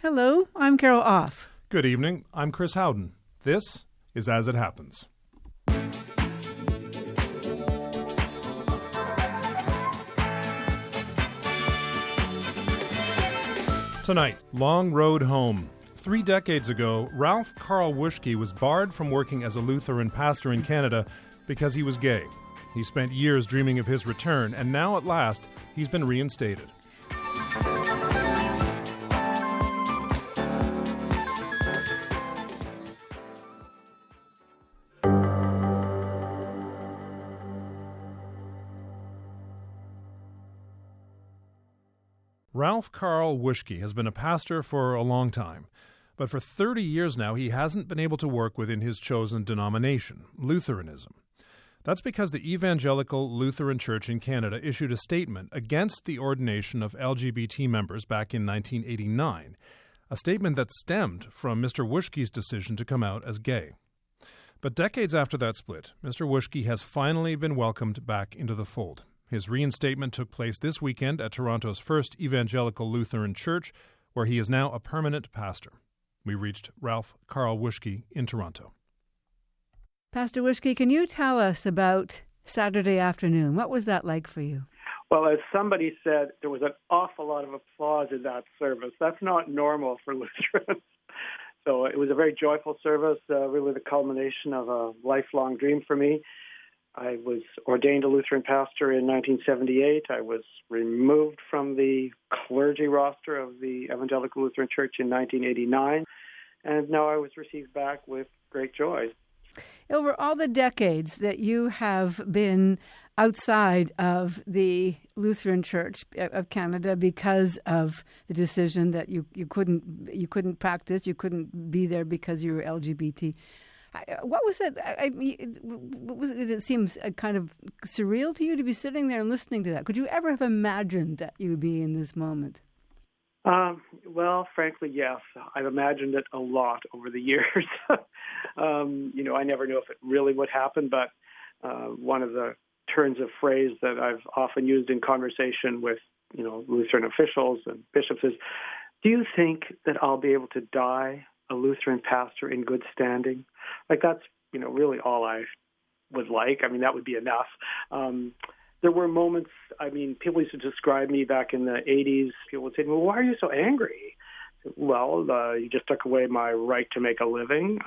Hello, I'm Carol Off. Good evening. I'm Chris Howden. This is As It Happens. Tonight, Long Road Home. 3 decades ago, Ralph Carl Wushke was barred from working as a Lutheran pastor in Canada because he was gay. He spent years dreaming of his return, and now at last, he's been reinstated. Ralph Carl Wushke has been a pastor for a long time, but for 30 years now he hasn't been able to work within his chosen denomination, Lutheranism. That's because the Evangelical Lutheran Church in Canada issued a statement against the ordination of LGBT members back in 1989, a statement that stemmed from Mr. Wushke's decision to come out as gay. But decades after that split, Mr. Wushke has finally been welcomed back into the fold. His reinstatement took place this weekend at Toronto's First Evangelical Lutheran Church, where he is now a permanent pastor. We reached Ralph Carl Wushke in Toronto. Pastor Wushke, can you tell us about Saturday afternoon? What was that like for you? Well, as somebody said, there was an awful lot of applause in that service. That's not normal for Lutherans. So it was a very joyful service, really the culmination of a lifelong dream for me. I was ordained a Lutheran pastor in 1978. I was removed from the clergy roster of the Evangelical Lutheran Church in 1989, and now I was received back with great joy. Over all the decades that you have been outside of the Lutheran Church of Canada because of the decision that you couldn't practice, you couldn't be there because you were LGBT. What was it? It seems kind of surreal to you to be sitting there and listening to that. Could you ever have imagined that you would be in this moment? Well, frankly, yes. I've imagined it a lot over the years. I never knew if it really would happen, but one of the turns of phrase that I've often used in conversation with, Lutheran officials and bishops is, do you think that I'll be able to die a Lutheran pastor in good standing? Like, that's, really all I would like. I mean, that would be enough. There were moments, people used to describe me back in the 80s. People would say, well, why are you so angry? Well, you just took away my right to make a living.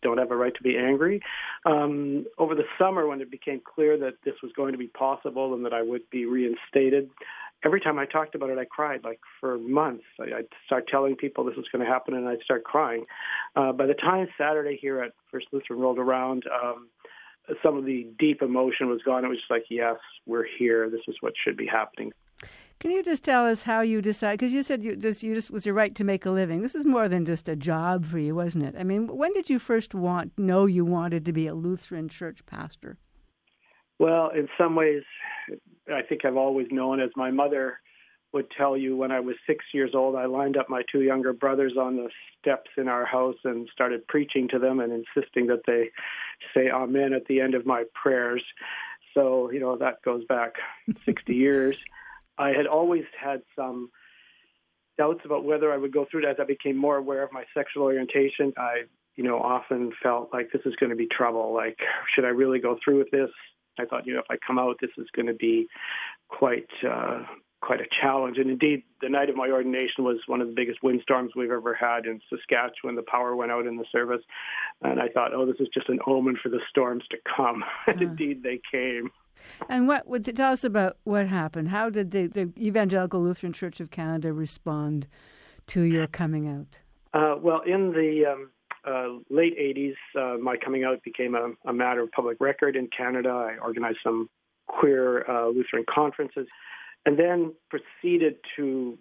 Don't have a right to be angry. Over the summer, when it became clear that this was going to be possible and that I would be reinstated, every time I talked about it, I cried, like for months. I'd start telling people this was going to happen, and I'd start crying. By the time Saturday here at First Lutheran rolled around, some of the deep emotion was gone. It was just like, yes, we're here. This is what should be happening. Can you just tell us how you decided? Because you said you just was your right to make a living. This is more than just a job for you, wasn't it? I mean, when did you first know you wanted to be a Lutheran church pastor? Well, in some ways, I think I've always known. As my mother would tell you, when I was 6 years old, I lined up my 2 younger brothers on the steps in our house and started preaching to them and insisting that they say amen at the end of my prayers. So, that goes back 60 years. I had always had some doubts about whether I would go through it. As I became more aware of my sexual orientation, I, often felt like this is going to be trouble. Like, should I really go through with this? I thought, if I come out, this is going to be quite a challenge. And indeed, the night of my ordination was one of the biggest windstorms we've ever had in Saskatchewan. The power went out in the service. And I thought, this is just an omen for the storms to come. And indeed, they came. And tell us about what happened. How did the Evangelical Lutheran Church of Canada respond to your coming out? Well, in the late 80s, my coming out became a matter of public record in Canada. I organized some queer Lutheran conferences, and then proceeded to,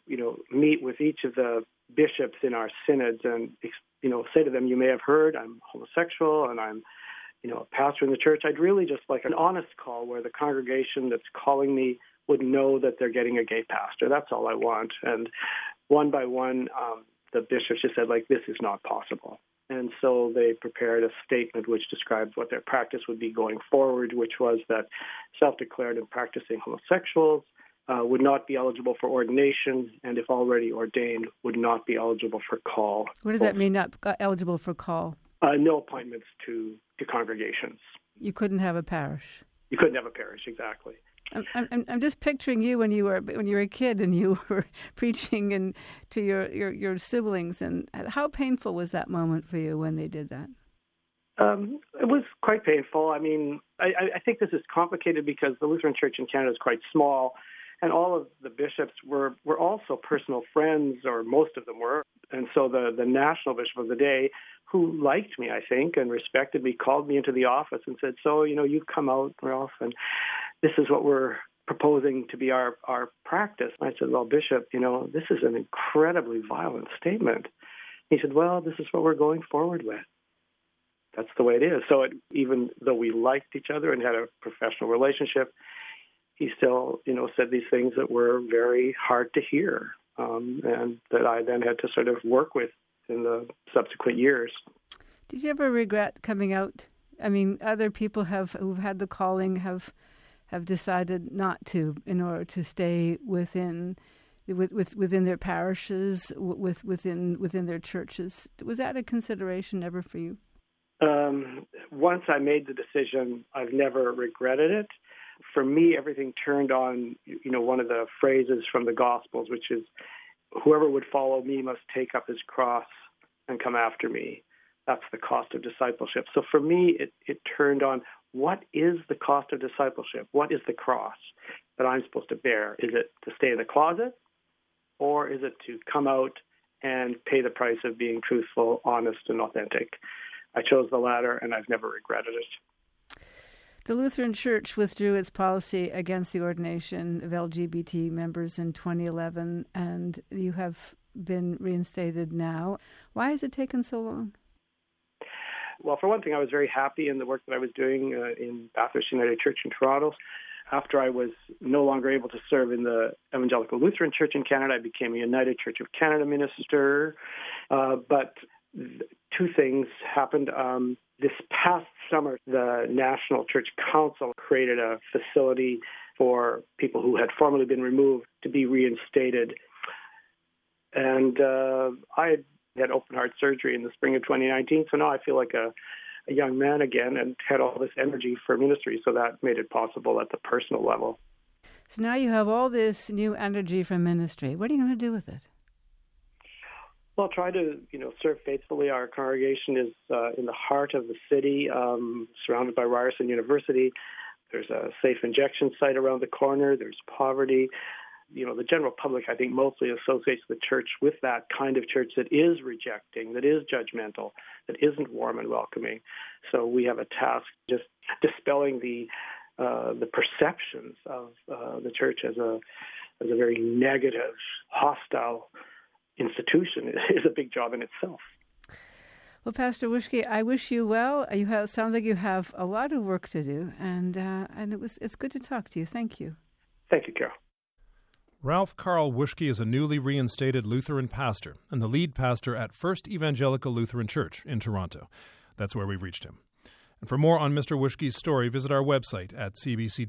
meet with each of the bishops in our synods and, say to them, you may have heard I'm homosexual and I'm, a pastor in the church. I'd really just like an honest call where the congregation that's calling me would know that they're getting a gay pastor. That's all I want. And one by one, the bishops just said, this is not possible. And so they prepared a statement which described what their practice would be going forward, which was that self-declared and practicing homosexuals would not be eligible for ordination, and if already ordained, would not be eligible for call. What does that mean, not eligible for call? No appointments to congregations. You couldn't have a parish. You couldn't have a parish, exactly. I'm just picturing you when you were a kid and you were preaching to your siblings. And how painful was that moment for you when they did that? It was quite painful. I mean, I think this is complicated because the Lutheran Church in Canada is quite small, and all of the bishops were also personal friends, or most of them were. And so the national bishop of the day, who liked me, I think, and respected me, called me into the office and said, "So, you've come out, Ralph, and this is what we're proposing to be our practice." And I said, "Well, Bishop, this is an incredibly violent statement." He said, "Well, this is what we're going forward with. That's the way it is." So even though we liked each other and had a professional relationship, he still, said these things that were very hard to hear, and that I then had to sort of work with in the subsequent years. Did you ever regret coming out? I mean, other people who've had the calling have decided not to, in order to stay within their parishes, within their churches. Was that a consideration ever for you? Once I made the decision, I've never regretted it. For me, everything turned on, one of the phrases from the Gospels, which is, "Whoever would follow me must take up his cross and come after me." That's the cost of discipleship. So for me, it turned on, what is the cost of discipleship? What is the cross that I'm supposed to bear? Is it to stay in the closet, or is it to come out and pay the price of being truthful, honest, and authentic? I chose the latter, and I've never regretted it. The Lutheran Church withdrew its policy against the ordination of LGBT members in 2011, and you have been reinstated now. Why has it taken so long? Well, for one thing, I was very happy in the work that I was doing in Bathurst United Church in Toronto. After I was no longer able to serve in the Evangelical Lutheran Church in Canada, I became a United Church of Canada minister. But two things happened. This past summer, the National Church Council created a facility for people who had formerly been removed to be reinstated. And I had open-heart surgery in the spring of 2019, so now I feel like a young man again and had all this energy for ministry, so that made it possible at the personal level. So now you have all this new energy from ministry. What are you going to do with it? Well, try to, serve faithfully. Our congregation is in the heart of the city, surrounded by Ryerson University. There's a safe injection site around the corner. There's poverty. The general public, I think, mostly associates the church with that kind of church that is rejecting, that is judgmental, that isn't warm and welcoming. So we have a task just dispelling the perceptions of the church as a very negative, hostile institution. It is a big job in itself. Well, Pastor Wushke, I wish you well. Sounds like you have a lot of work to do, and it's good to talk to you. Thank you. Thank you, Carol. Ralph Carl Wushke is a newly reinstated Lutheran pastor and the lead pastor at First Evangelical Lutheran Church in Toronto. That's where we've reached him. And for more on Mr. Wushke's story, visit our website at cbc.ca/AIH.